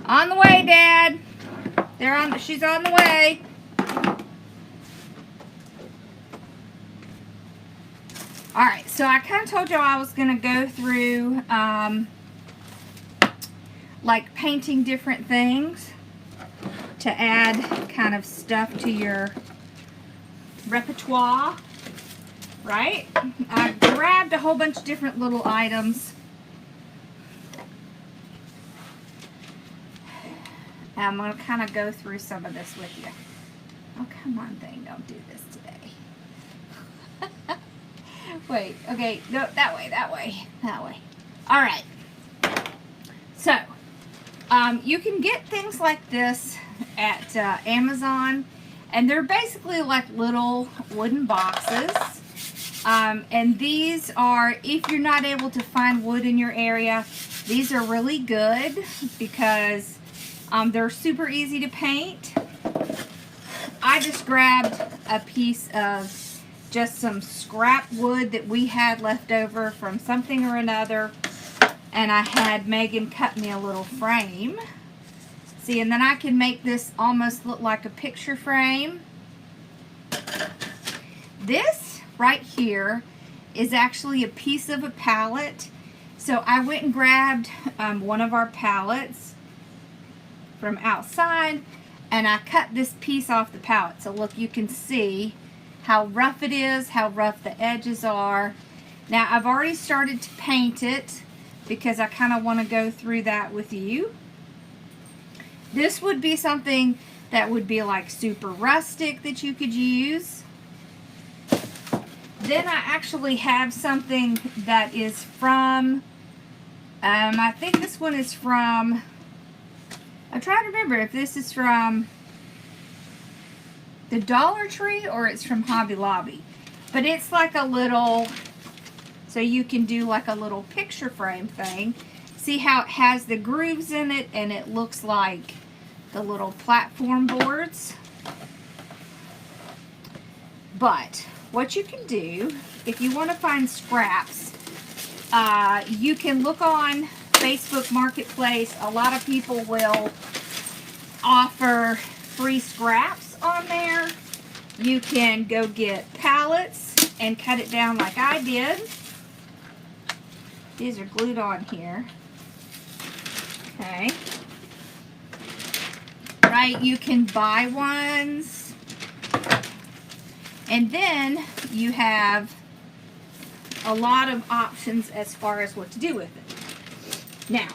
On the way, Dad. She's on the way. Alright, so I kind of told you I was going to go through like painting different things to add kind of stuff to your repertoire, right? I grabbed a whole bunch of different little items. I'm going to kind of go through some of this with you. Oh, come on, thing. Don't do this today. Wait. Okay. No, that way. That way. That way. All right. So, you can get things like this at Amazon. And they're basically like little wooden boxes. And these are, if you're not able to find wood in your area, these are really good because they're super easy to paint. I just grabbed a piece of just some scrap wood that we had left over from something or another, and I had Megan cut me a little frame. See, and then I can make this almost look like a picture frame. This right here is actually a piece of a palette. So I went and grabbed one of our palettes from outside, and I cut this piece off the palette. So look, you can see how rough it is, how rough the edges are. Now I've already started to paint it because I kind of want to go through that with you. This would be something that would be like super rustic that you could use. Then I actually have something that is from, I think this one is from, I'm trying to remember if this is from the Dollar Tree or it's from Hobby Lobby. But it's like a little, so you can do like a little picture frame thing. See how it has the grooves in it and it looks like the little platform boards. But what you can do, if you want to find scraps, you can look on Facebook Marketplace. A lot of people will offer free scraps on there. You can go get pallets and cut it down like I did. These are glued on here. Okay. Right, you can buy ones. And then you have a lot of options as far as what to do with it. Now,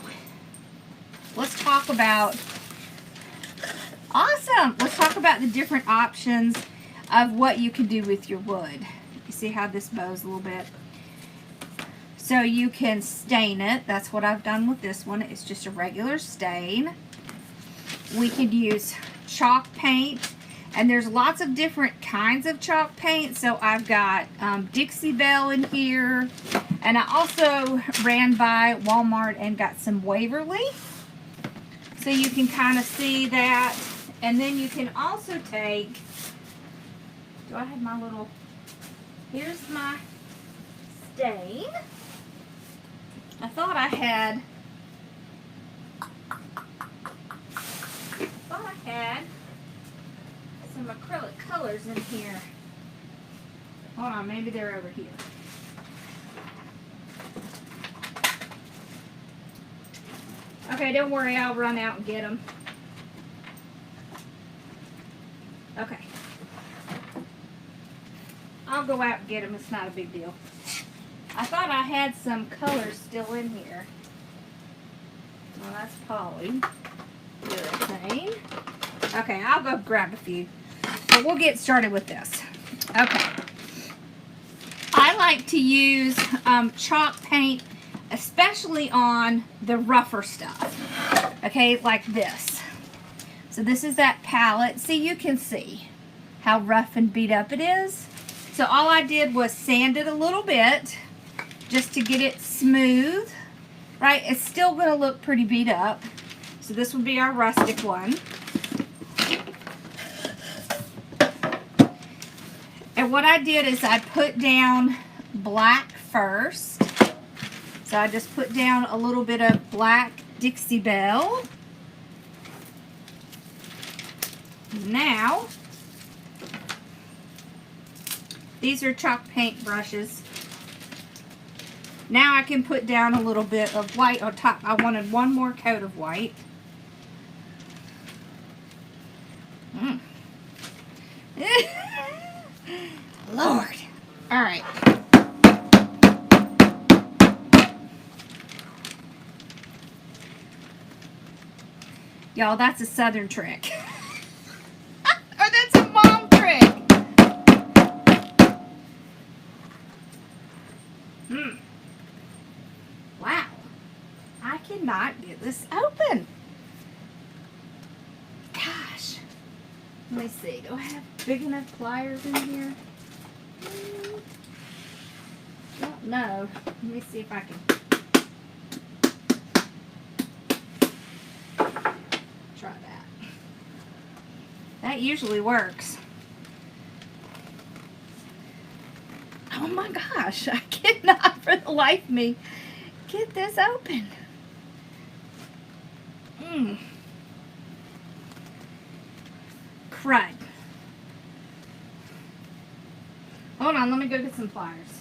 let's talk about, awesome! Let's talk about the different options of what you can do with your wood. You see how this bows a little bit? So you can stain it. That's what I've done with this one. It's just a regular stain. We could use chalk paint. And there's lots of different kinds of chalk paint. So I've got Dixie Belle in here. And I also ran by Walmart and got some Waverly. So you can kind of see that. And then you can also take, do I have my little, here's my stain. I thought I had some acrylic colors in here. Hold on, maybe they're over here. Okay, don't worry, I'll run out and get them. Okay. I'll go out and get them, it's not a big deal. I thought I had some colors still in here. Well, that's poly. Urethane. Okay, I'll go grab a few. But we'll get started with this. Okay. I like to use chalk paint, especially on the rougher stuff. Okay, like this. So this is that palette. See, you can see how rough and beat up it is. So all I did was sand it a little bit just to get it smooth. Right? It's still going to look pretty beat up. So this would be our rustic one. And what I did is I put down black first. So I just put down a little bit of black Dixie Belle. Now, these are chalk paint brushes. Now I can put down a little bit of white on top. I wanted one more coat of white. Lord. All right. Y'all, that's a southern trick. Or that's a mom trick. Wow. I cannot get this open. Gosh. Let me see. Do I have big enough pliers in here? Don't know. Let me see if I can. Try that. That usually works. Oh my gosh. I cannot for the life of me get this open. Crud. Hold on, let me go get some pliers.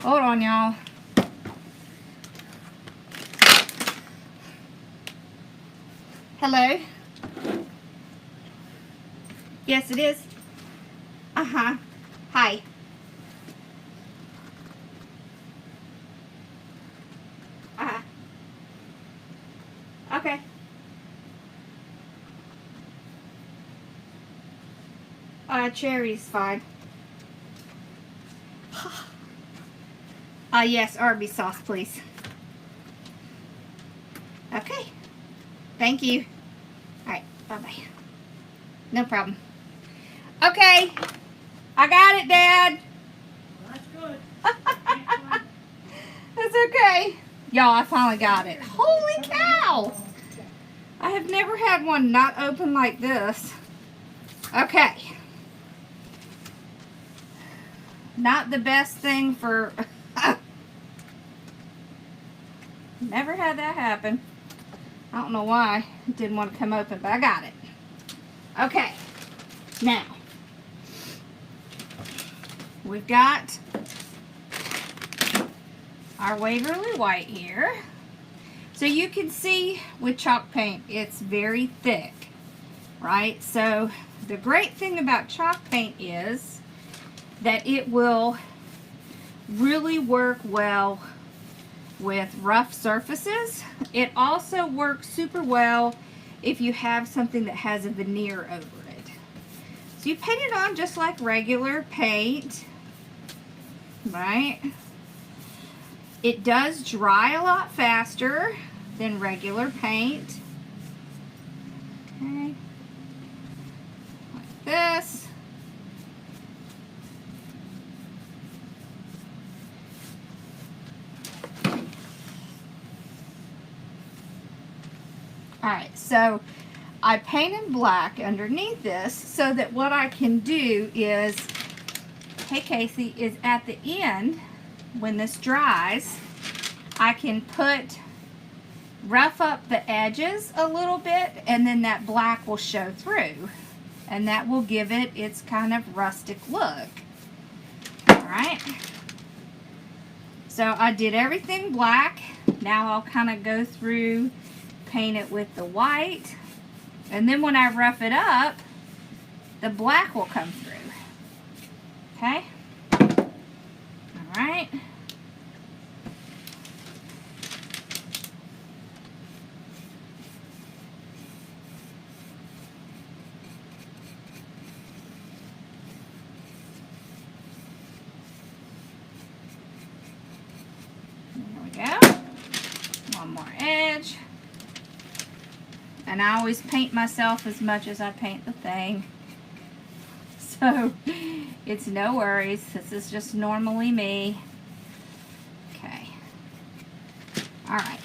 Hold on, y'all. Hello? Yes, it is. Uh-huh. Hi. Uh-huh. Okay. Cherry's fine. Yes, Arby's sauce, please. Okay. Thank you. Alright, bye-bye. No problem. Okay. I got it, Dad. Well, that's good. That's okay. Y'all, I finally got it. Holy cow! I have never had one not open like this. Okay. Not the best thing for... Never had that happen. I don't know why it didn't want to come open, but I got it. Okay. Now, we've got our Waverly White here. So you can see with chalk paint, it's very thick, right? So the great thing about chalk paint is that it will really work well with rough surfaces. It also works super well if you have something that has a veneer over it. So you paint it on just like regular paint, right? It does dry a lot faster than regular paint. Okay, like this. Alright, so I painted black underneath this so that what I can do is, hey Casey, is at the end, when this dries, I can rough up the edges a little bit, and then that black will show through. And that will give it its kind of rustic look. Alright. So I did everything black. Now I'll kind of go through, paint it with the white, and then when I rough it up, the black will come through. Okay? Alright. There we go. One more edge. And I always paint myself as much as I paint the thing. So, it's no worries. This is just normally me. Okay. Alright.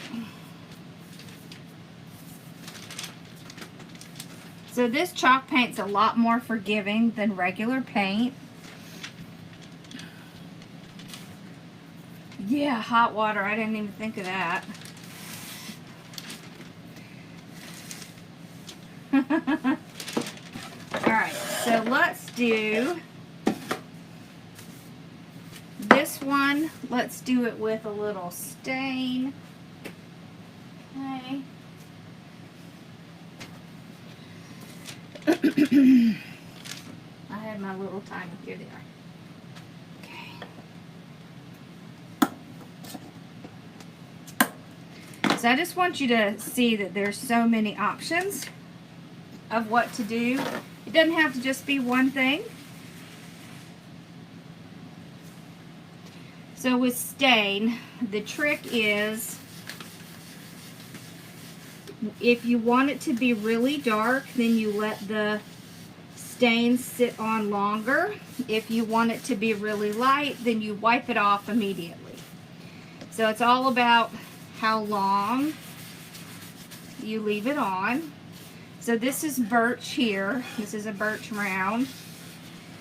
So this chalk paint's a lot more forgiving than regular paint. Yeah, hot water. I didn't even think of that. Alright, so let's do this one. Let's do it with a little stain. Okay. I had my little timer. Here they are. So I just want you to see that there's so many options of what to do. It doesn't have to just be one thing. So with stain, the trick is, if you want it to be really dark, then you let the stain sit on longer. If you want it to be really light, then you wipe it off immediately. So it's all about how long you leave it on. So this is birch here. This is a birch round.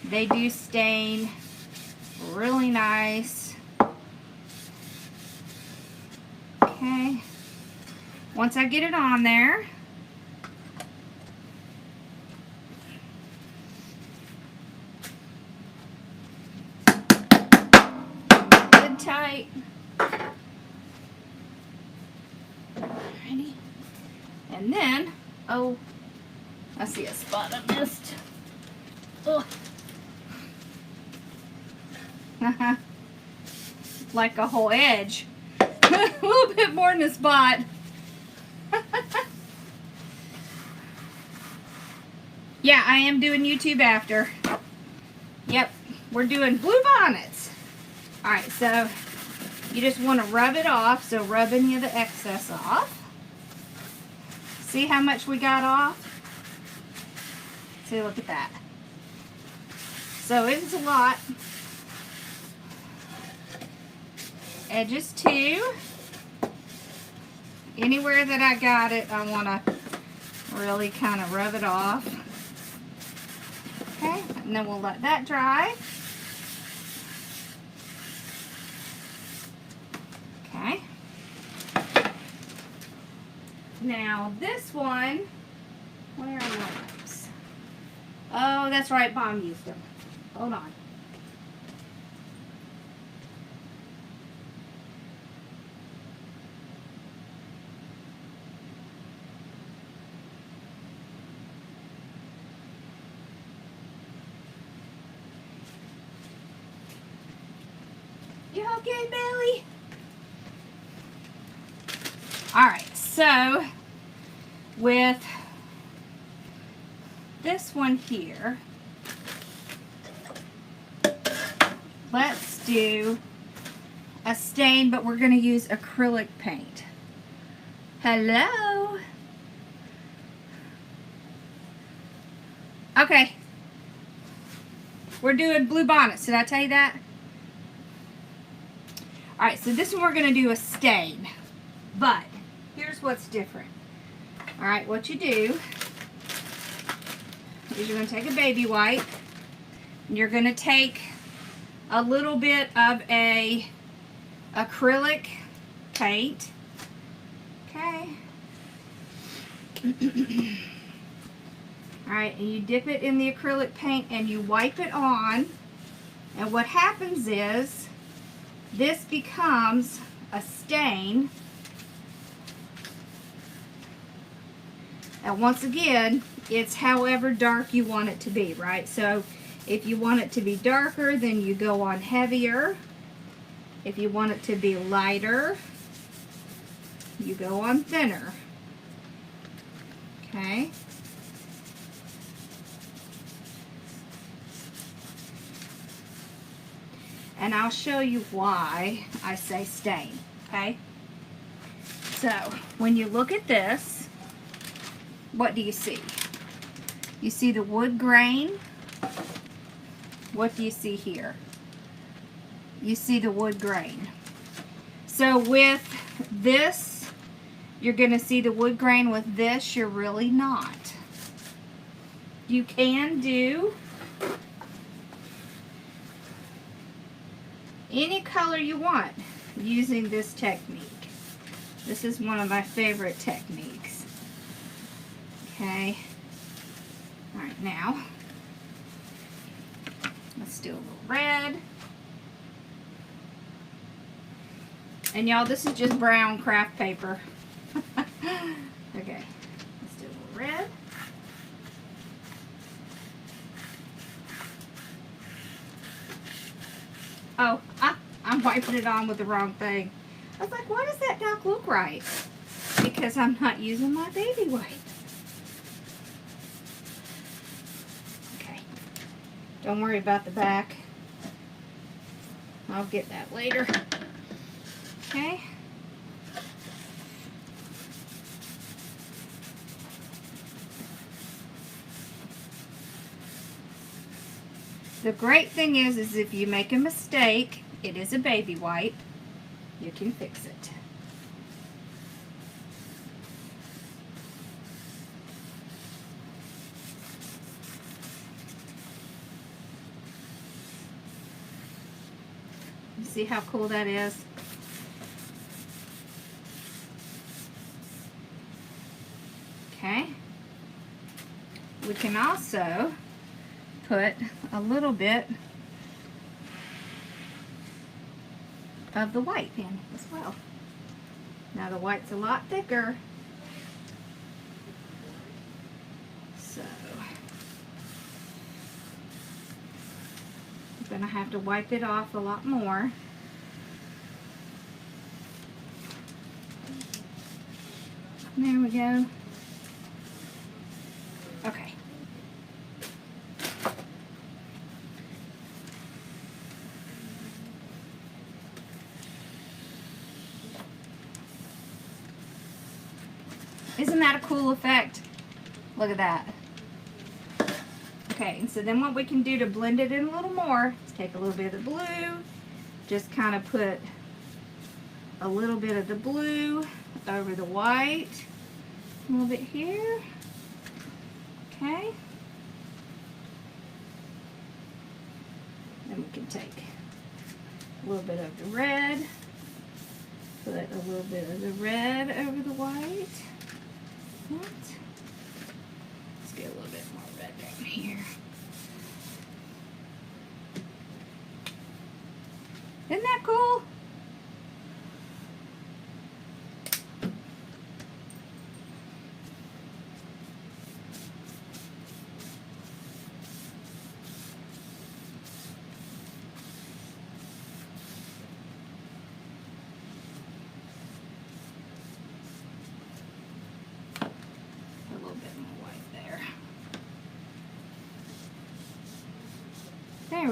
They do stain really nice. Okay. Once I get it on there, good tight. Alrighty. And then, oh, I see a spot I missed. Oh. Like a whole edge. A little bit more than a spot. Yeah, I am doing YouTube after. Yep, we're doing blue bonnets. Alright, so you just want to rub it off. So rub any of the excess off. See how much we got off? See, look at that. So it's a lot. Edges too. Anywhere that I got it, I want to really kind of rub it off. Okay, and then we'll let that dry. Okay. Now this one, where are those? Oh, that's right, Mom used them. Hold on. Okay, Billy. Alright, so with this one here, let's do a stain, but we're going to use acrylic paint. Hello. Okay. We're doing blue bonnets. Did I tell you that? Alright, so this one we're going to do a stain. But here's what's different. Alright, what you do is you're going to take a baby wipe. And you're going to take a little bit of a acrylic paint. Okay. Alright, and you dip it in the acrylic paint and you wipe it on. And what happens is this becomes a stain. And once again, it's however dark you want it to be, right? So if you want it to be darker, then you go on heavier. If you want it to be lighter, you go on thinner. Okay. And I'll show you why I say stain, okay? So, when you look at this, what do you see? You see the wood grain. What do you see here? You see the wood grain. So with this, you're going to see the wood grain. With this, you're really not. You can do any color you want using this technique. This is one of my favorite techniques. Okay. Alright, now let's do a little red. And y'all, this is just brown craft paper. Okay, let's do a little red. Oh, I'm wiping it on with the wrong thing. I was like, why does that not look right? Because I'm not using my baby wipe. Okay. Don't worry about the back. I'll get that later. Okay. The great thing is if you make a mistake, it is a baby wipe, you can fix it. You see how cool that is? Okay. We can also put a little bit of the white in as well. Now the white's a lot thicker, so I'm gonna have to wipe it off a lot more. There we go. Okay. Isn't that a cool effect? Look at that. Okay, and so then what we can do to blend it in a little more is take a little bit of the blue, just kind of put a little bit of the blue over the white, a little bit here. Okay. Then we can take a little bit of the red, put a little bit of the red over the white. What? Let's get a little bit more red down here. Isn't that cool?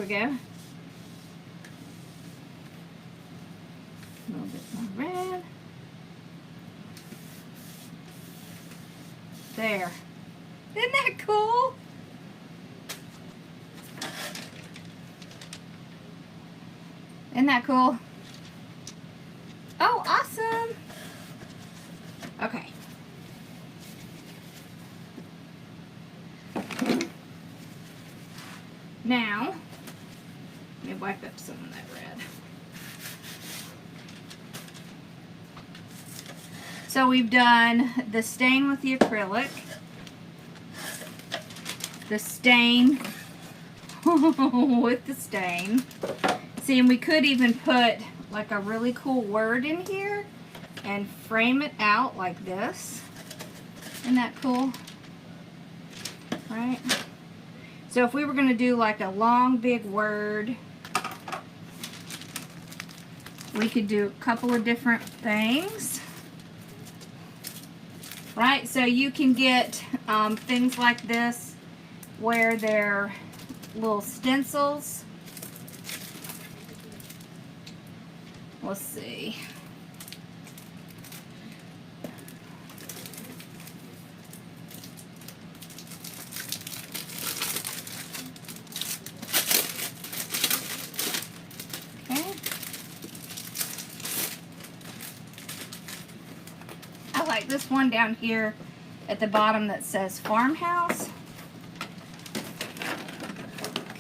we go. A little bit more red. There. Isn't that cool? Isn't that cool? Oh, awesome. Okay. Now, let me wipe up some of that red. So we've done the stain with the acrylic, the stain with the stain. See, and we could even put like a really cool word in here and frame it out like this. Isn't that cool? Right? So if we were going to do like a long big word, we could do a couple of different things. Right? So you can get things like this where they're little stencils. Let's see. Okay. I like this one down here at the bottom that says Farmhouse.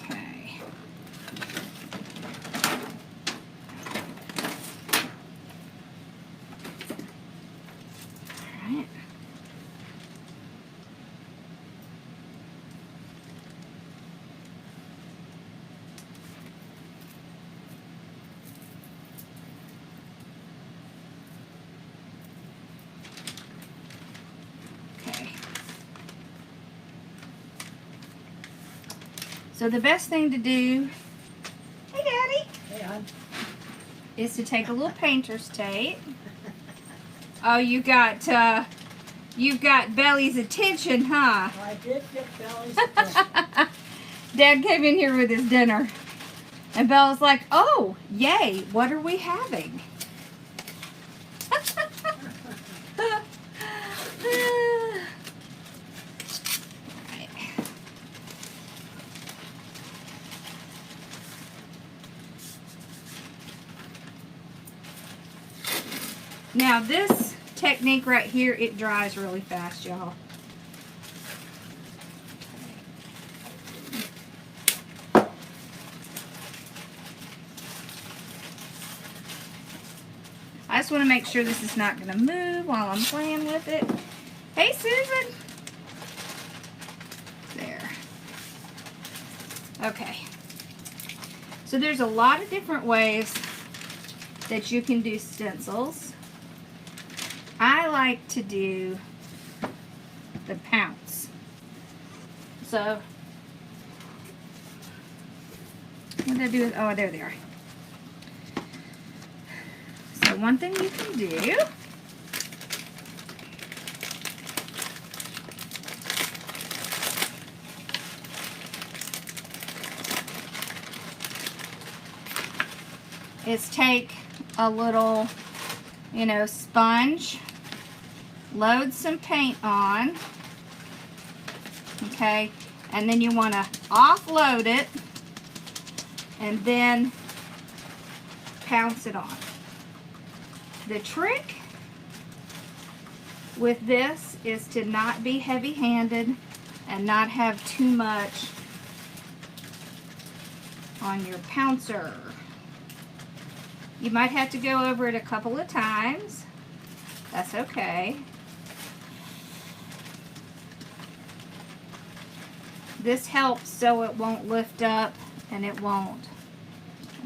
Okay. All right. So the best thing to do, hey Daddy, Yeah. is to take a little painter's tape. Oh, you've got Belly's attention, huh? I did get Belly's attention. Dad came in here with his dinner, and Bella's like, "Oh, yay! What are we having?" Now this technique right here, it dries really fast, y'all. I just want to make sure this is not going to move while I'm playing with it. Hey, Susan. There. Okay. So there's a lot of different ways that you can do stencils. I like to do the pounce. So, what did I do? Oh, there they are. So one thing you can do is take a little, sponge, load some paint on, okay, and then you want to offload it and then pounce it on. The trick with this is to not be heavy-handed and not have too much on your pouncer. You might have to go over it a couple of times. That's okay. This helps so it won't lift up and it won't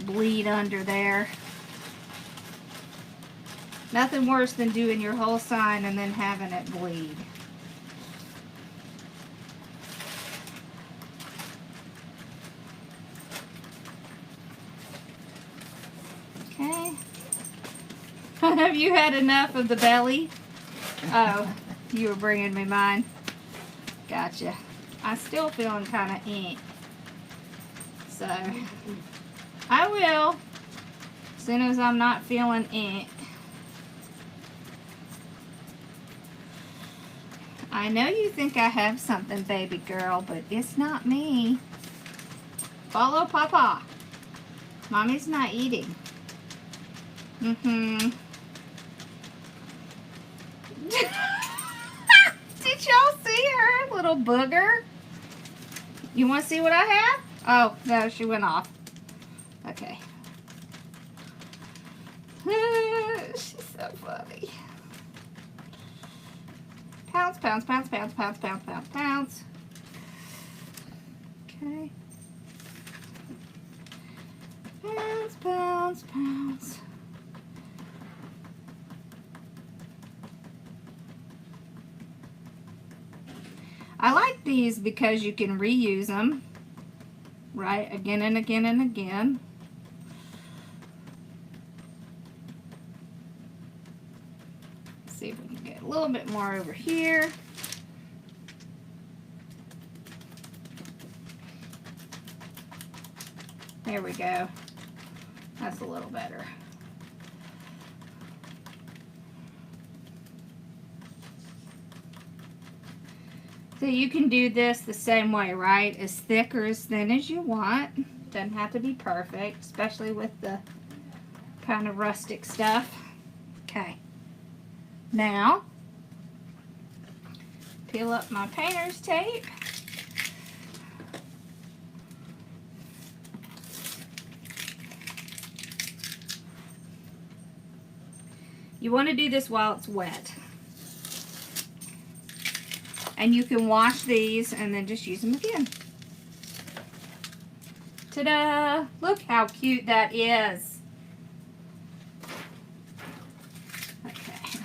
bleed under there. Nothing worse than doing your whole sign and then having it bleed. Okay. Have you had enough of the belly? Oh, you were bringing me mine. Gotcha. I'm still feeling kind of ink. So, I will. As soon as I'm not feeling ink. I know you think I have something, baby girl, but it's not me. Follow Papa. Mommy's not eating. Mm-hmm. Did y'all see her, little booger? You want to see what I have? Oh, no, she went off. Okay. She's so funny. Pounds, pounds, pounds, pounds, pounds, pounds, pounds, pounds. Okay. Pounds, pounds, pounds. I like these because you can reuse them, right? Again and again and again. Let's see if we can get a little bit more over here. There we go. That's a little better. So you can do this the same way, right? As thick or as thin as you want. Doesn't have to be perfect, especially with the kind of rustic stuff. Okay. Now, peel up my painter's tape. You want to do this while it's wet. And you can wash these and then just use them again. Ta-da! Look how cute that is. Okay.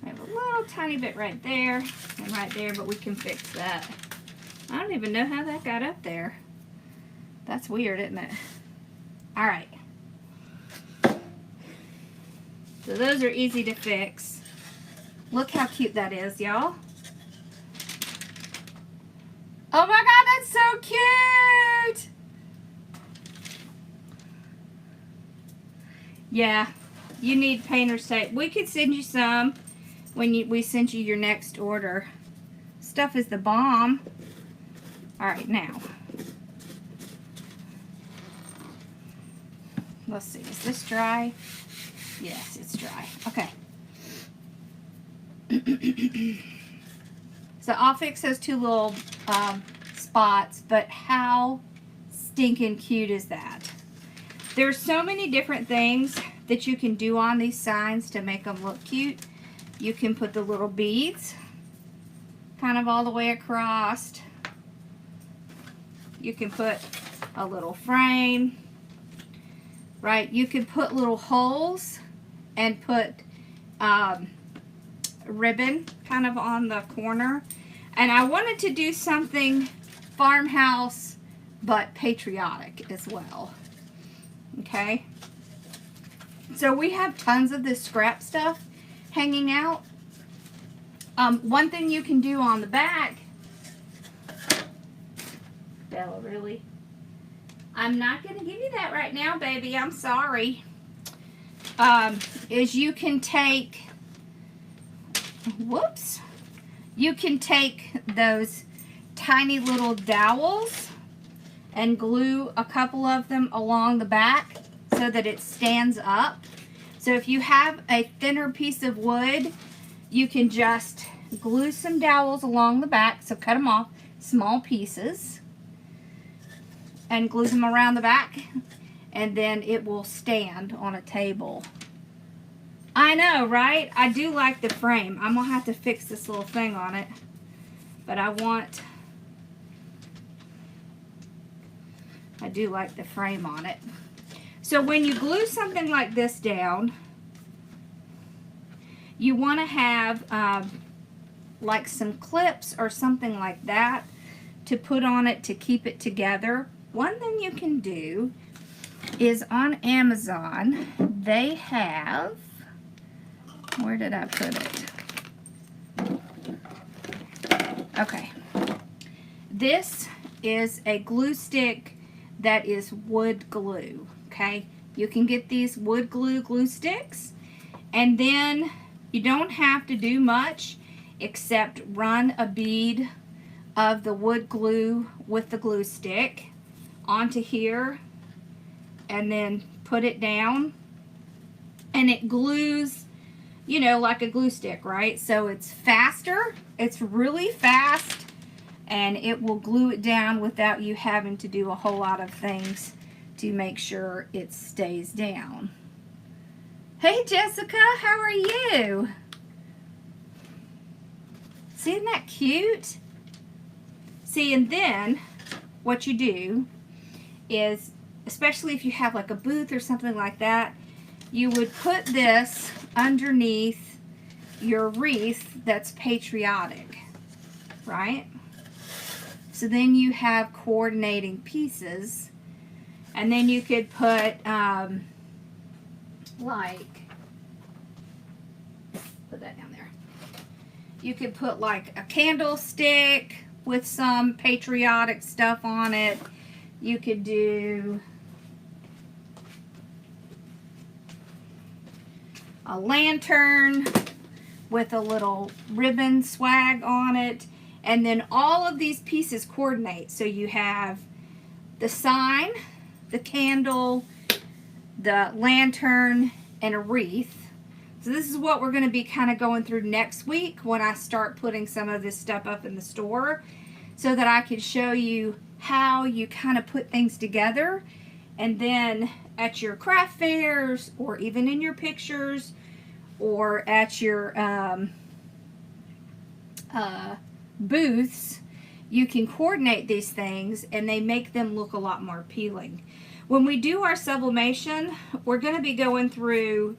I have a little tiny bit right there and right there, but we can fix that. I don't even know how that got up there. That's weird, isn't it? All right. So those are easy to fix. Look how cute that is, y'all. Oh my God, that's so cute! Yeah, you need painter's tape. We could send you some when we send you your next order. Stuff is the bomb. All right, now. Let's see, is this dry? Yes, it's dry. Okay. So I'll fix those two little spots, but how stinking cute is that? There's so many different things that you can do on these signs to make them look cute. You can put the little beads kind of all the way across. You can put a little frame, right? You can put little holes and put ribbon kind of on the corner. And I wanted to do something farmhouse but patriotic as well. Okay, so we have tons of this scrap stuff hanging out. One thing you can do on the back, Bella, really? I'm not going to give you that right now, baby. I'm sorry. Is you can take, whoops, you can take those tiny little dowels and glue a couple of them along the back so that it stands up. So if you have a thinner piece of wood, you can just glue some dowels along the back. So cut them off small pieces and glue them around the back, and then it will stand on a table. I know, right? I do like the frame. I'm gonna have to fix this little thing on it, but I do like the frame on it. So when you glue something like this down, you want to have like some clips or something like that to put on it to keep it together. One thing you can do is on Amazon, they have, where did I put it? Okay. This is a glue stick that is wood glue, okay? You can get these wood glue sticks, and then you don't have to do much except run a bead of the wood glue with the glue stick onto here and then put it down, and it glues, you know, like a glue stick, right? So it's faster, it's really fast, and it will glue it down without you having to do a whole lot of things to make sure it stays down. Hey Jessica, how are you? See, isn't that cute? See, and then what you do is, especially if you have like a booth or something like that, you would put this underneath your wreath that's patriotic, right? So then you have coordinating pieces, and then you could put put that down there. You could put like a candlestick with some patriotic stuff on it. You could do a lantern with a little ribbon swag on it. And then all of these pieces coordinate. So you have the sign, the candle, the lantern, and a wreath. So this is what we're going to be kind of going through next week when I start putting some of this stuff up in the store, so that I can show you how you kind of put things together. And then at your craft fairs, or even in your pictures, or at your booths, you can coordinate these things and they make them look a lot more appealing. When we do our sublimation, we're going to be going through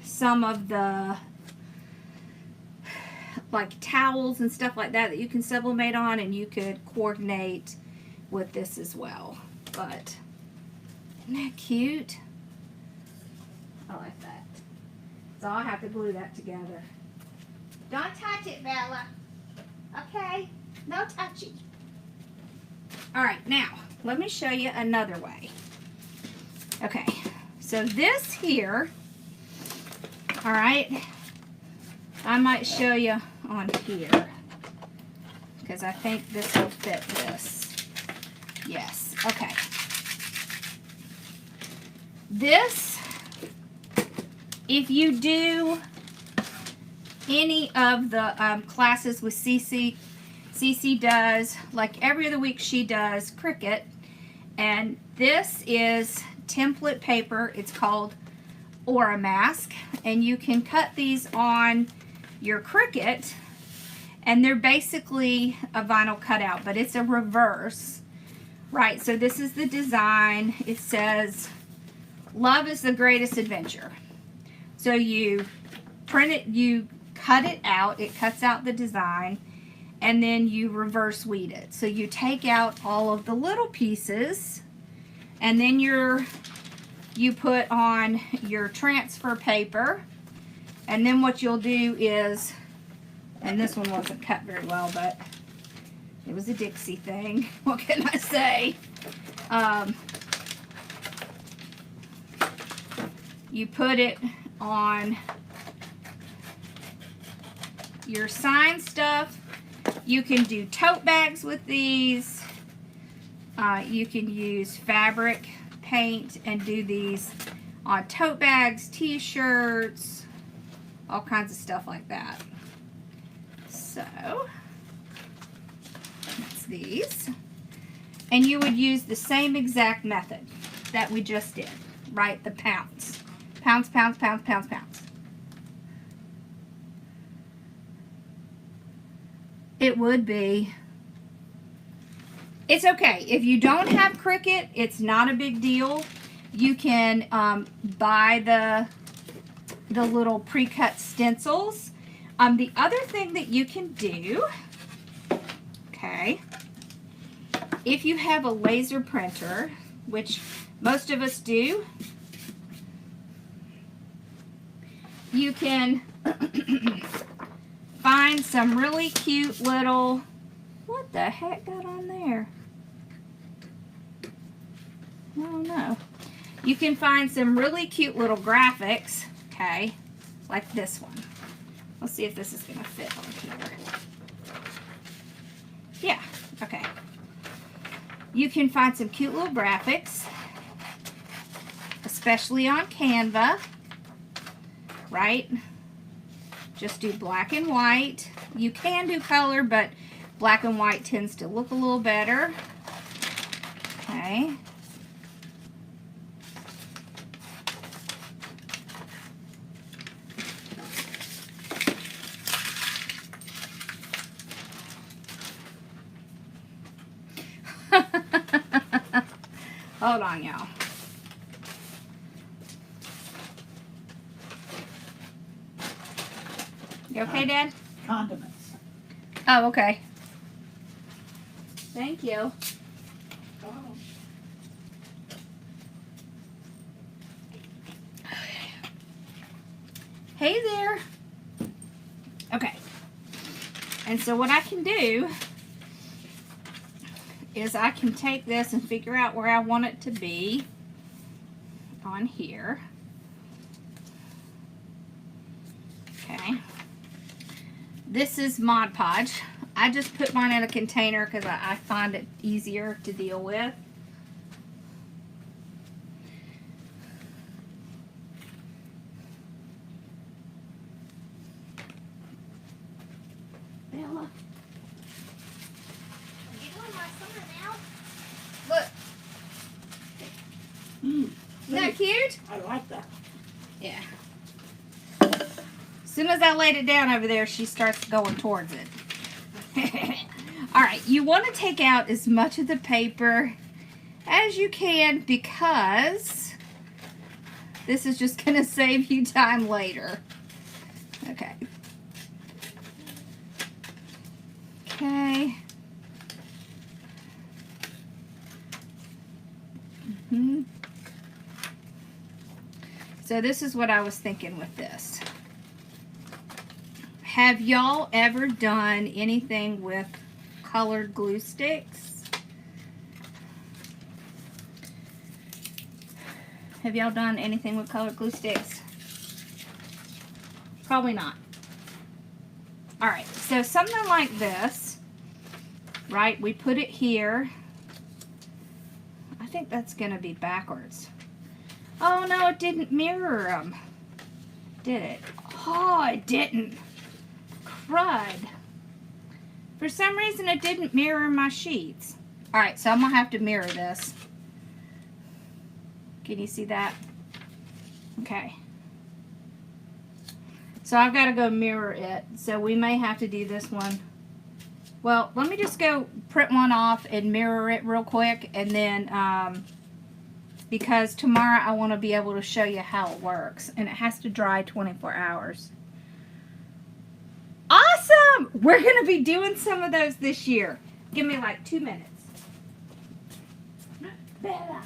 some of the like towels and stuff like that you can sublimate on, and you could coordinate with this as well. But isn't that cute? I like that. So I'll have to glue that together. Don't touch it, Bella. Okay? No touching. Alright, now, let me show you another way. Okay, so this here, alright, I might show you on here, because I think this will fit this. Yes, okay. This, if you do any of the classes with Cece does, like every other week she does Cricut, and this is template paper. It's called Aura Mask, and you can cut these on your Cricut, and they're basically a vinyl cutout, but it's a reverse, right? So this is the design. It says, "Love is the greatest adventure." So you print it, you cut it out, it cuts out the design, and then you reverse weed it. So you take out all of the little pieces, and then you put on your transfer paper, and then what you'll do is, and this one wasn't cut very well, but it was a Dixie thing. What can I say? You put it on your sign stuff. You can do tote bags with these. You can use fabric paint and do these on tote bags, t-shirts, all kinds of stuff like that. So that's these. And you would use the same exact method that we just did, right? The pounds. Pounds, pounds, pounds, pounds, pounds. It would be. It's okay. If you don't have Cricut, it's not a big deal. You can buy the little pre-cut stencils. The other thing that you can do, okay, if you have a laser printer, which most of us do, you can find some really cute little, what the heck got on there? I don't know. You can find some really cute little graphics, okay, like this one. Let's see if this is going to fit on here. Yeah, okay. You can find some cute little graphics, especially on Canva, right? Just do black and white. You can do color, but black and white tends to look a little better. Okay. Hold on, y'all. You okay, Dad? Condiments. Oh, okay. Thank you. Oh. Hey there. Okay. And so what I can do is I can take this and figure out where I want it to be on here. Okay. This is Mod Podge. I just put mine in a container because I find it easier to deal with. Bella. Are you doing my summer now? Look. Isn't that cute? I like that. Yeah. As soon as I laid it down over there, she starts going towards it. Alright, you want to take out as much of the paper as you can because this is just going to save you time later. Okay. Okay. So this is what I was thinking with this. Have y'all ever done anything with colored glue sticks? Have y'all done anything with colored glue sticks? Probably not. Alright, so something like this, right? We put it here. I think that's going to be backwards. Oh no, it didn't mirror them. Did it? Oh, it didn't. Crud. For some reason it didn't mirror my sheets. Alright, so I'm going to have to mirror this. Can you see that? Okay. So I've got to go mirror it. So we may have to do this one. Well, let me just go print one off and mirror it real quick. And then, because tomorrow I want to be able to show you how it works. And it has to dry 24 hours. Awesome! We're going to be doing some of those this year. Give me like 2 minutes. Bella.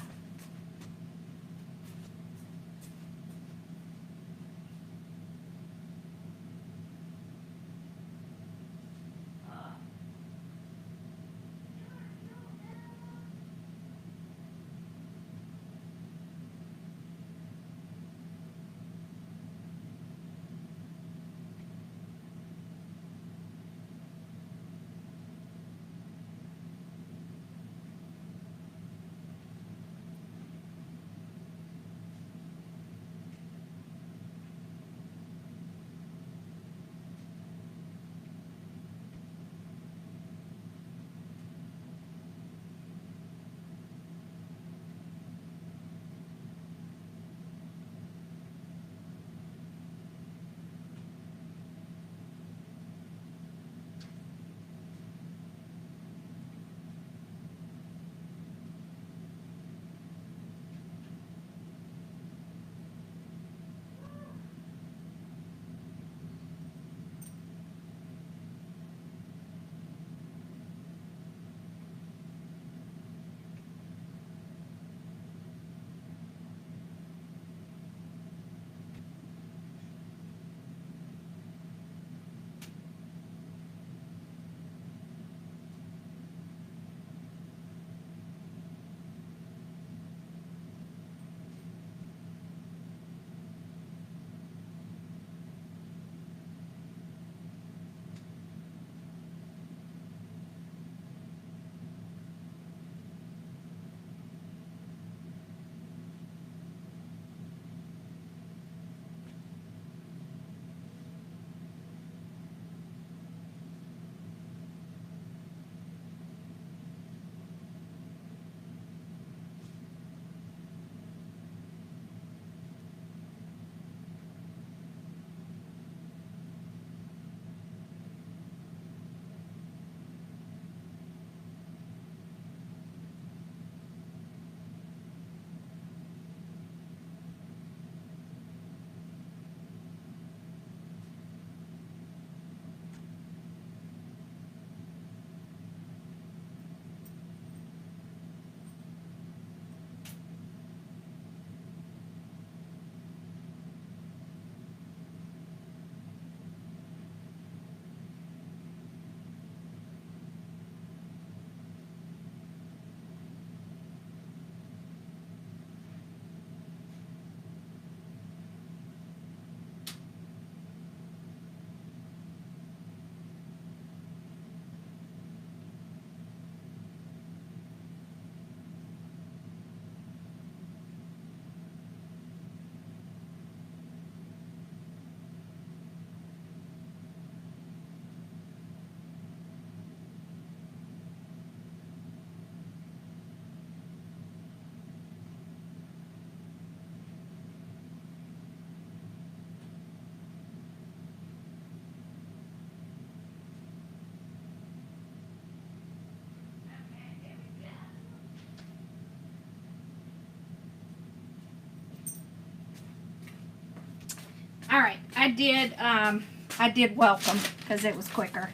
All right, I did welcome because it was quicker.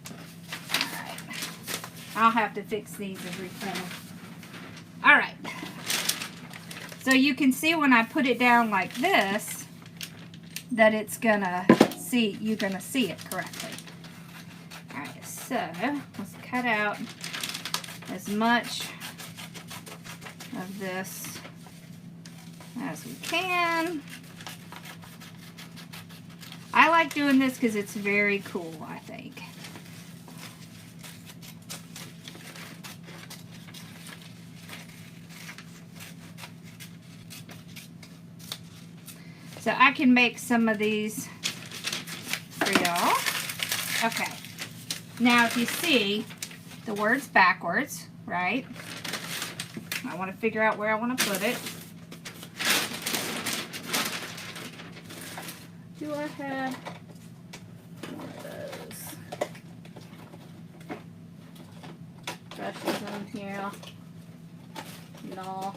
All right, I'll have to fix these and reprint them. All right, so you can see when I put it down like this that it's gonna see, you're gonna see it correctly. All right, so let's cut out as much of this as we can. I like doing this because it's very cool, I think. So I can make some of these for y'all. Okay. Now if you see, the word's backwards, right? I want to figure out where I want to put it. Do I have one of those brushes on here? No.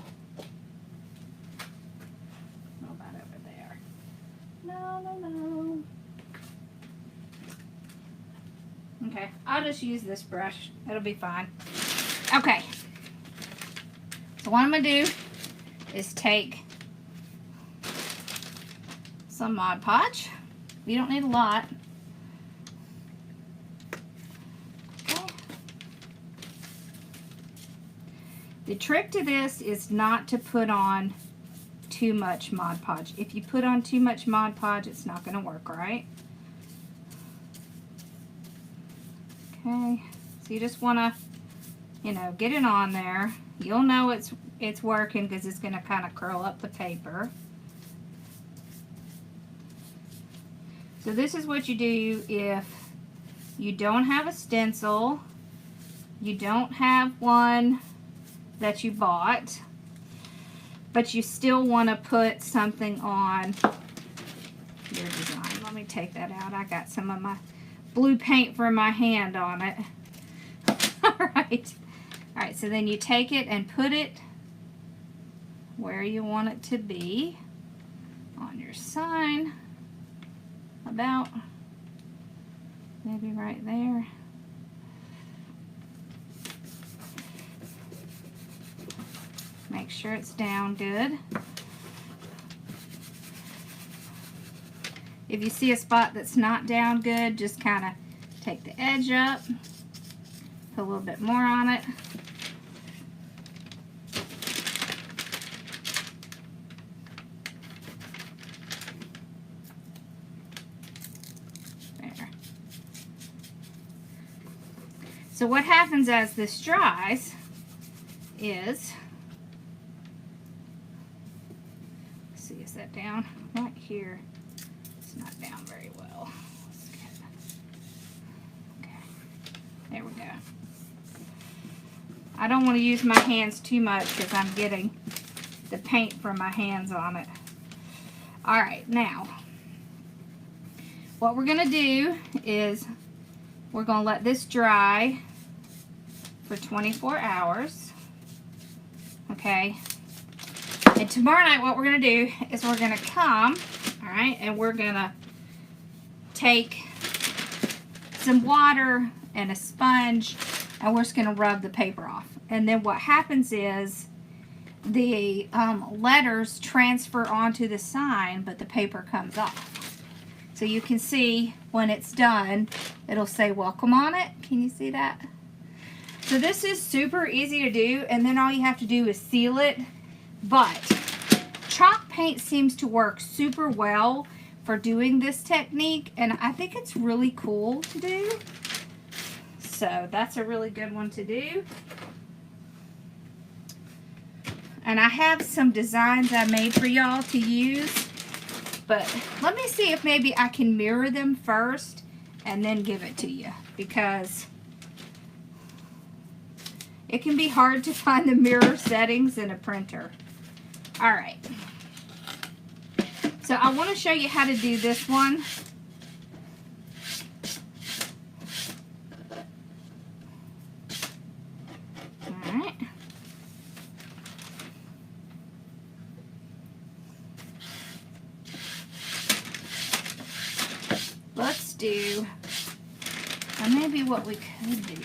What about over there? No. Okay, I'll just use this brush. It'll be fine. Okay. So what I'm going to do is take some Mod Podge. You don't need a lot. Okay. The trick to this is not to put on too much Mod Podge. If you put on too much Mod Podge, it's not going to work, right? Okay. So you just want to, you know, get it on there. You'll know it's working because it's going to kind of curl up the paper. So this is what you do if you don't have a stencil, you don't have one that you bought, but you still want to put something on your design. Let me take that out. I got some of my blue paint from my hand on it. Alright, so then you take it and put it where you want it to be on your sign. About maybe right there. Make sure it's down good. If you see a spot that's not down good, just kind of take the edge up, put a little bit more on it. So what happens as this dries is, let's see, is that down? Right here, it's not down very well. Okay, there we go. I don't want to use my hands too much because I'm getting the paint from my hands on it. All right, now, what we're gonna do is we're gonna let this dry for 24 hours, okay? And tomorrow night what we're gonna do is we're gonna come, all right, and we're gonna take some water and a sponge and we're just gonna rub the paper off. And then what happens is the letters transfer onto the sign, but the paper comes off. So you can see when it's done, it'll say welcome on it. Can you see that? So this is super easy to do, and then all you have to do is seal it. But chalk paint seems to work super well for doing this technique, and I think it's really cool to do. So that's a really good one to do. And I have some designs I made for y'all to use, but let me see if maybe I can mirror them first and then give it to you, because it can be hard to find the mirror settings in a printer. All right. So I want to show you how to do this one. All right. do, or maybe what we could do,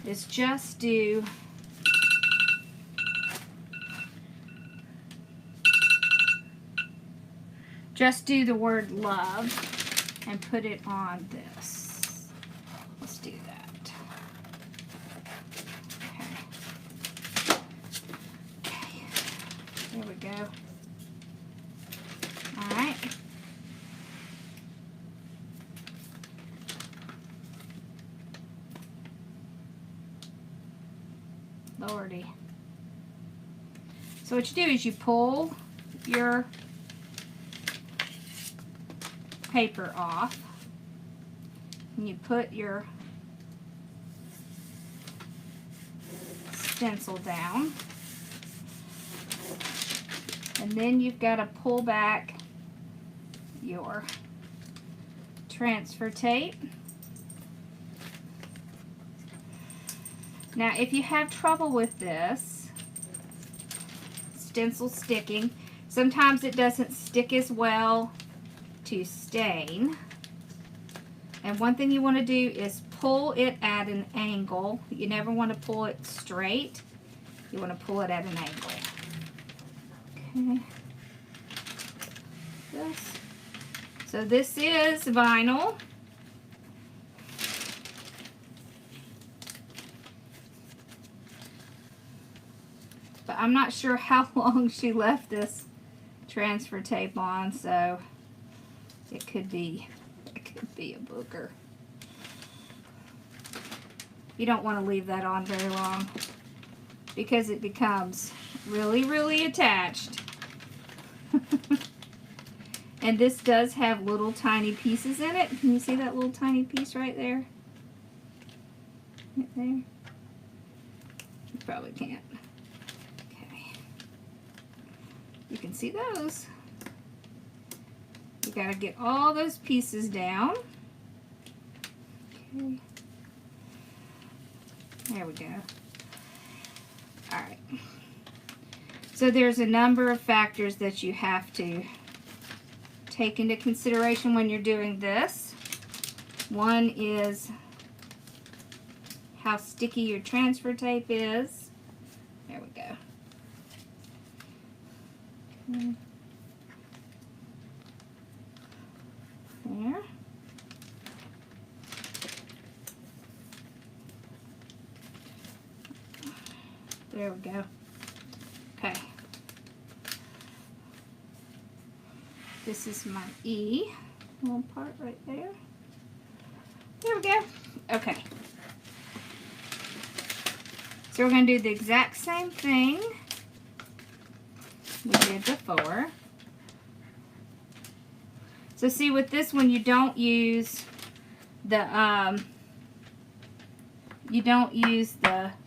is just do the word love and put it on this. Let's do that. Okay. There we go. All right. Lordy. So what you do is you pull your paper off and you put your stencil down, and then you've got to pull back your transfer tape. Now if you have trouble with this stencil sticking, sometimes it doesn't stick as well to stain, and one thing you want to do is pull it at an angle. You never want to pull it straight, you want to pull it at an angle. Okay. So this is vinyl. But I'm not sure how long she left this transfer tape on, so it could be a booger. You don't want to leave that on very long because it becomes really, really attached. And this does have little tiny pieces in it. Can you see that little tiny piece right there? Right there? You probably can't. Okay. You can see those. You gotta get all those pieces down. Okay. There we go. Alright. So there's a number of factors that you have to take into consideration when you're doing this. One is how sticky your transfer tape is. There we go. Okay. There. There we go. Okay. This is my E, little part right there. There we go. Okay. So we're going to do the exact same thing we did before. So see, with this one, you don't use the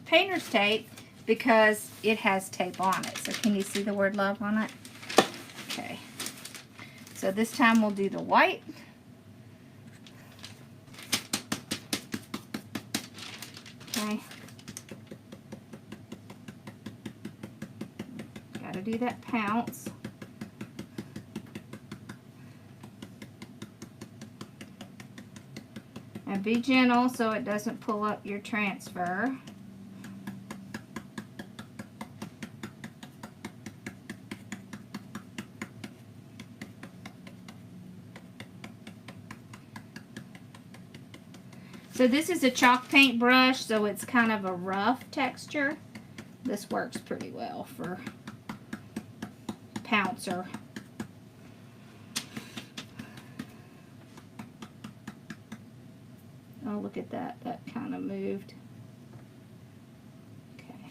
painter's tape because it has tape on it. So can you see the word love on it? Okay. So this time we'll do the white. Okay. Gotta do that pounce. And be gentle so it doesn't pull up your transfer. So this is a chalk paint brush, so it's kind of a rough texture. This works pretty well for pouncer. Oh, look at that. That kind of moved. Okay.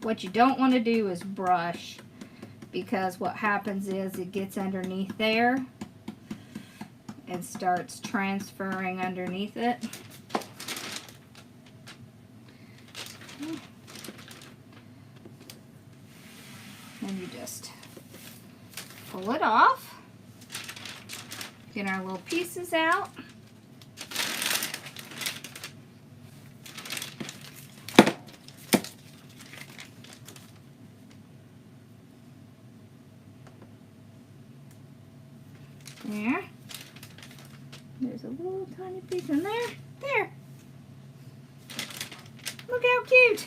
What you don't want to do is brush, because what happens is it gets underneath there and starts transferring underneath it. And you just pull it off. Get our little pieces out. There. There's a little tiny piece in there. There. Look how cute.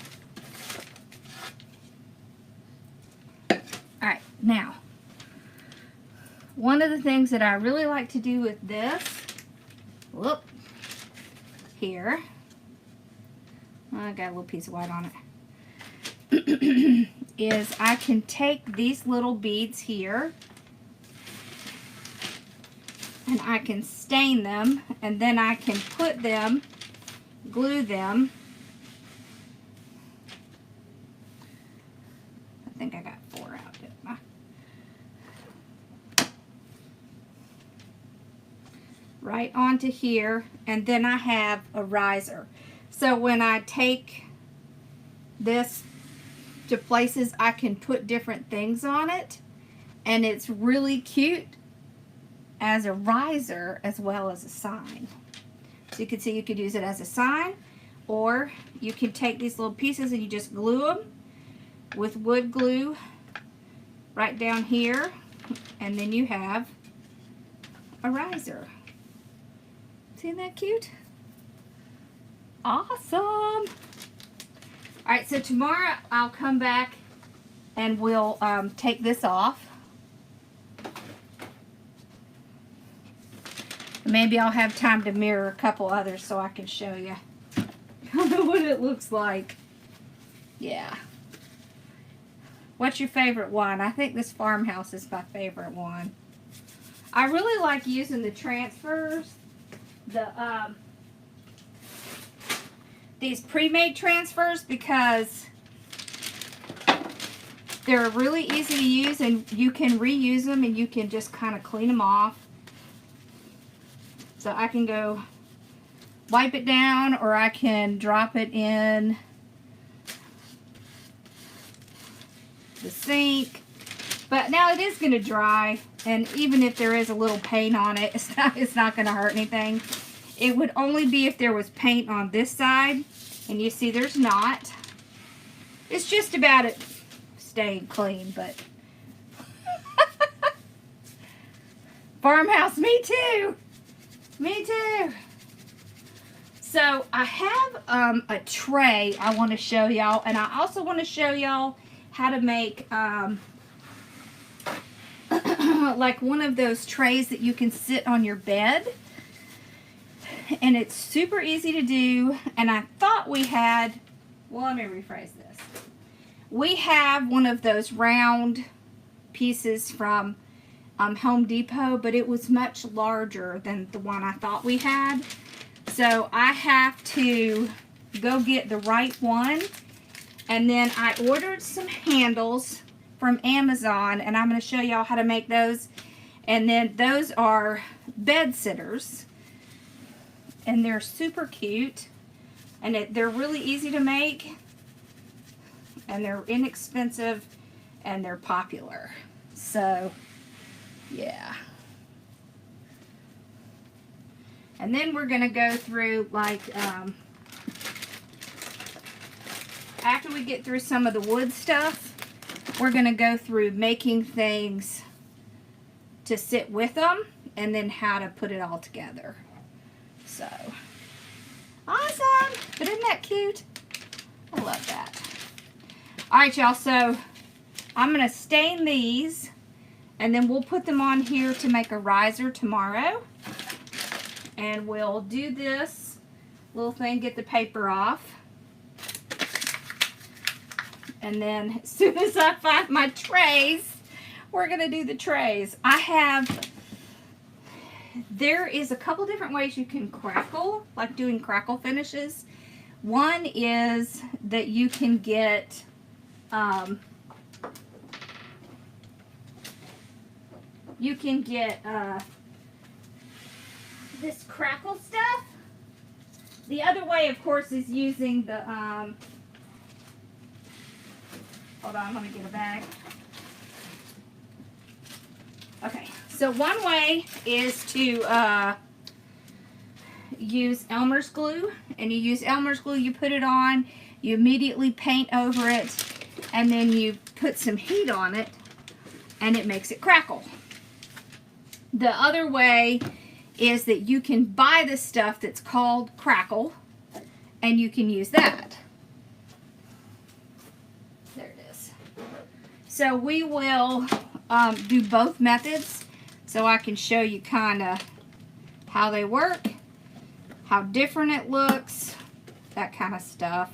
Alright, now, one of the things that I really like to do with this, whoop, here, I got a little piece of white on it, is I can take these little beads here and I can stain them, and then I can put them, glue them. I think I got 4 out, didn't I? Right onto here, and then I have a riser. So when I take this to places, I can put different things on it, and it's really cute as a riser as well as a sign. So you can see you could use it as a sign, or you can take these little pieces and you just glue them with wood glue right down here, and then you have a riser. Isn't that cute? Awesome! Alright, so tomorrow I'll come back and we'll take this off. Maybe I'll have time to mirror a couple others so I can show you what it looks like. Yeah. What's your favorite one? I think this Farmhouse is my favorite one. I really like using the transfers, these pre-made transfers, because they're really easy to use and you can reuse them and you can just kind of clean them off. So I can go wipe it down, or I can drop it in the sink. But now it is going to dry, and even if there is a little paint on it, it's not going to hurt anything. It would only be if there was paint on this side, and you see there's not. It's just about it staying clean, but Farmhouse, me too. Me too. So I have a tray I want to show y'all, and I also want to show y'all how to make like one of those trays that you can sit on your bed, and it's super easy to do. And I thought we had, well, let me rephrase this. We have one of those round pieces from Home Depot, but it was much larger than the one I thought we had. So I have to go get the right one. And then I ordered some handles from Amazon, and I'm going to show y'all how to make those. And then those are bed sitters, and they're super cute, and they're really easy to make, and they're inexpensive, and they're popular. So yeah. And then we're going to go through, like, after we get through some of the wood stuff, we're going to go through making things to sit with them, and then how to put it all together. So, awesome! But isn't that cute? I love that. Alright, y'all, so I'm going to stain these, and then we'll put them on here to make a riser tomorrow. And we'll do this little thing, get the paper off. And then as soon as I find my trays, we're going to do the trays. There is a couple different ways you can crackle, like doing crackle finishes. One is that you can get this crackle stuff. The other way, of course, is using the hold on, I'm gonna get a bag. Okay, So one way is to use Elmer's glue. And you use Elmer's glue, you put it on, you immediately paint over it, and then you put some heat on it, and it makes it crackle. The other way is that you can buy this stuff that's called Crackle, and you can use that. There it is. So we will do both methods so I can show you kind of how they work, how different it looks, that kind of stuff.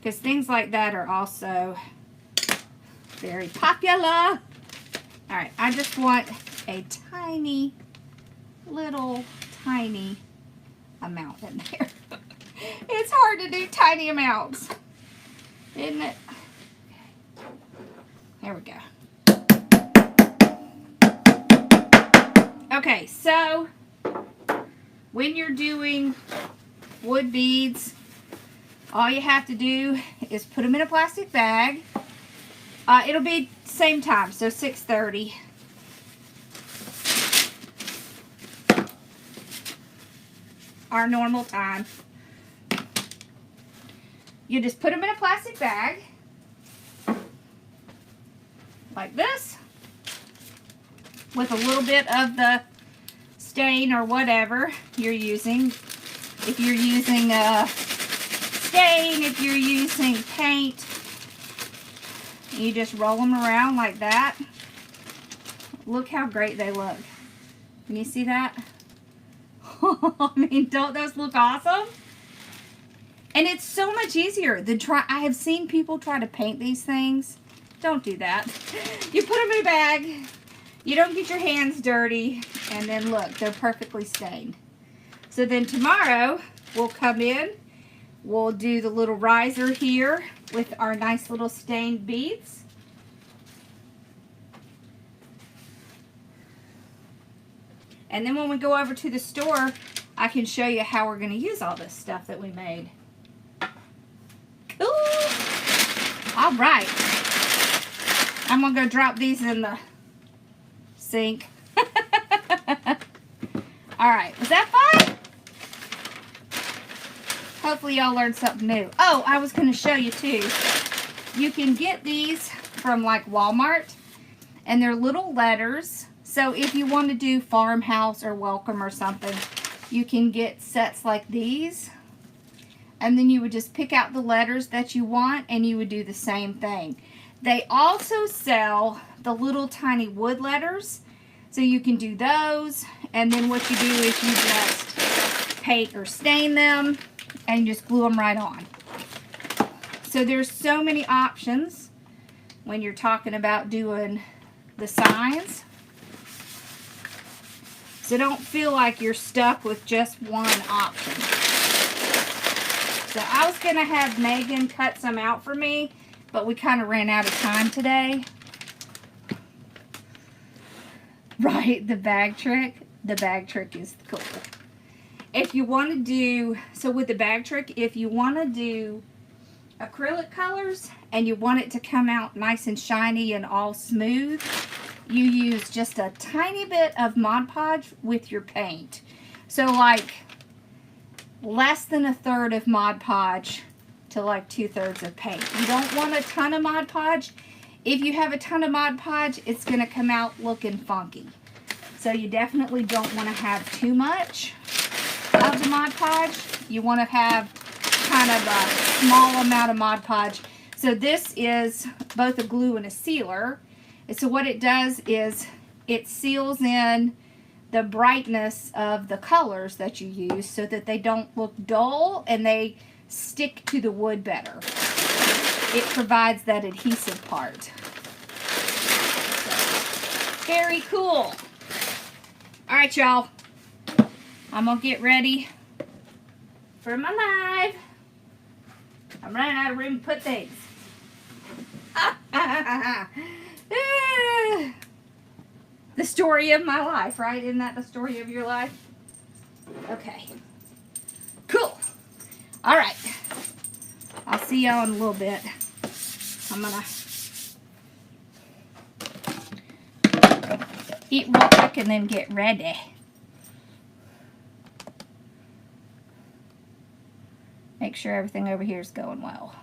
Because things like that are also very popular. Alright, I just want a tiny, little, tiny amount in there. It's hard to do tiny amounts, isn't it? There we go. Okay, so when you're doing wood beads, all you have to do is put them in a plastic bag. It'll be same time, so 6:30. Our normal time. You just put them in a plastic bag like this with a little bit of the stain or whatever you're using. If you're using stain, if you're using paint, you just roll them around like that. Look how great they look. Can you see that? I mean, don't those look awesome? And it's so much easier than I have seen people try to paint these things. Don't do that. You put them in a bag, you don't get your hands dirty, and then look, they're perfectly stained. So then tomorrow, we'll come in, we'll do the little riser here with our nice little stained beads. And then when we go over to the store, I can show you how we're going to use all this stuff that we made. Cool! All right. I'm going to go drop these in the sink. All right. Was that fun? Hopefully y'all learned something new. Oh, I was going to show you too. You can get these from like Walmart, and they're little letters. So if you want to do Farmhouse or Welcome or something, you can get sets like these. And then you would just pick out the letters that you want, and you would do the same thing. They also sell the little tiny wood letters, so you can do those. And then what you do is you just paint or stain them, and just glue them right on. So there's so many options when you're talking about doing the signs. So don't feel like you're stuck with just one option. So I was going to have Megan cut some out for me, but we kind of ran out of time today. Right, the bag trick. The bag trick is cool. If you want to do, so with the bag trick, if you want to do acrylic colors and you want it to come out nice and shiny and all smooth, you use just a tiny bit of Mod Podge with your paint. So like less than 1/3 of Mod Podge to like 2/3 of paint. You don't want a ton of Mod Podge. If you have a ton of Mod Podge, it's going to come out looking funky. So you definitely don't want to have too much of the Mod Podge. You want to have kind of a small amount of Mod Podge. So this is both a glue and a sealer. And so what it does is it seals in the brightness of the colors that you use so that they don't look dull and they stick to the wood better. It provides that adhesive part. So, very cool. All right, y'all. I'm going to get ready for my live. I'm running out of room to put things. The story of my life, right? Isn't that the story of your life? Okay. Cool. All right. I'll see y'all in a little bit. I'm going to eat real quick and then get ready. Make sure everything over here is going well.